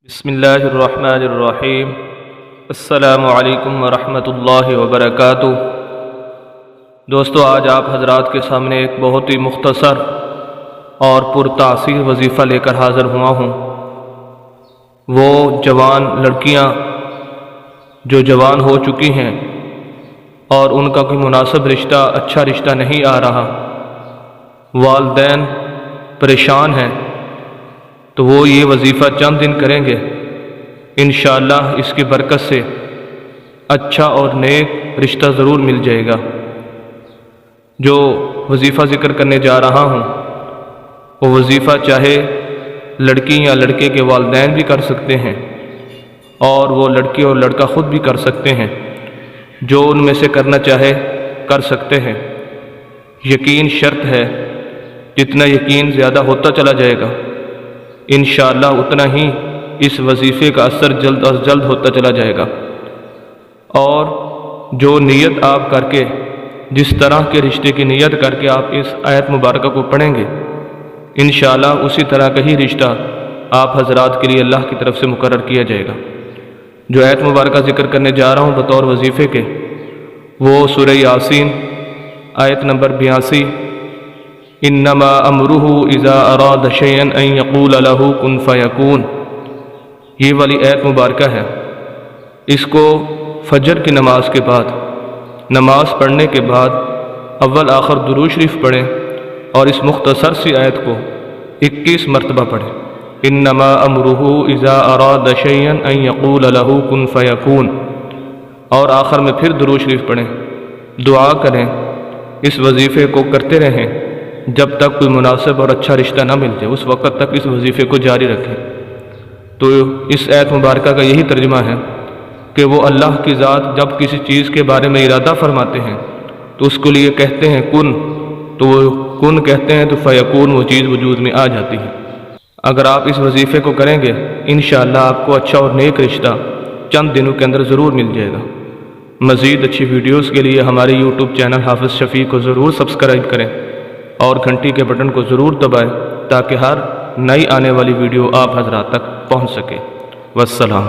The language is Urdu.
بسم اللہ الرحمن الرحیم۔ السلام علیکم ورحمۃ اللہ وبرکاتہ۔ دوستو، آج آپ حضرات کے سامنے ایک بہت ہی مختصر اور پرتاثیر وظیفہ لے کر حاضر ہوا ہوں۔ وہ جوان لڑکیاں جو جوان ہو چکی ہیں اور ان کا کوئی مناسب رشتہ، اچھا رشتہ نہیں آ رہا، والدین پریشان ہیں، تو وہ یہ وظیفہ چند دن کریں گے، انشاءاللہ اس کی برکت سے اچھا اور نیک رشتہ ضرور مل جائے گا۔ جو وظیفہ ذکر کرنے جا رہا ہوں، وہ وظیفہ چاہے لڑکی یا لڑکے کے والدین بھی کر سکتے ہیں، اور وہ لڑکی اور لڑکا خود بھی کر سکتے ہیں۔ جو ان میں سے کرنا چاہے کر سکتے ہیں۔ یقین شرط ہے، جتنا یقین زیادہ ہوتا چلا جائے گا، انشاءاللہ اتنا ہی اس وظیفے کا اثر جلد از جلد ہوتا چلا جائے گا۔ اور جو نیت آپ کر کے، جس طرح کے رشتے کی نیت کر کے آپ اس آیت مبارکہ کو پڑھیں گے، انشاءاللہ اسی طرح کا ہی رشتہ آپ حضرات کے لیے اللہ کی طرف سے مقرر کیا جائے گا۔ جو آیت مبارکہ ذکر کرنے جا رہا ہوں بطور وظیفے کے، وہ سورہ یاسین آیت نمبر 82، انما امرہ اذا اراد شیئا ان یقول لہ کن فیکون، یہ والی آیت مبارکہ ہے۔ اس کو فجر کی نماز کے بعد، نماز پڑھنے کے بعد اول آخر درود شریف پڑھیں، اور اس مختصر سی آیت کو 21 مرتبہ پڑھیں۔ انما امرہ اذا اراد شیئا ان یقول لہ کن فیکون، اور آخر میں پھر درود شریف پڑھیں، دعا کریں۔ اس وظیفے کو کرتے رہیں جب تک کوئی مناسب اور اچھا رشتہ نہ مل جائے، اس وقت تک اس وظیفے کو جاری رکھیں۔ تو اس آیت مبارکہ کا یہی ترجمہ ہے کہ وہ اللہ کی ذات جب کسی چیز کے بارے میں ارادہ فرماتے ہیں تو اس کے لیے کہتے ہیں کن، تو وہ کن کہتے ہیں تو فیکون، وہ چیز وجود میں آ جاتی ہے۔ اگر آپ اس وظیفے کو کریں گے، انشاءاللہ آپ کو اچھا اور نیک رشتہ چند دنوں کے اندر ضرور مل جائے گا۔ مزید اچھی ویڈیوز کے لیے ہمارے یوٹیوب چینل حافظ شفیع کو ضرور سبسکرائب کریں، اور گھنٹی کے بٹن کو ضرور دبائیں تاکہ ہر نئی آنے والی ویڈیو آپ حضرات تک پہنچ سکے۔ والسلام۔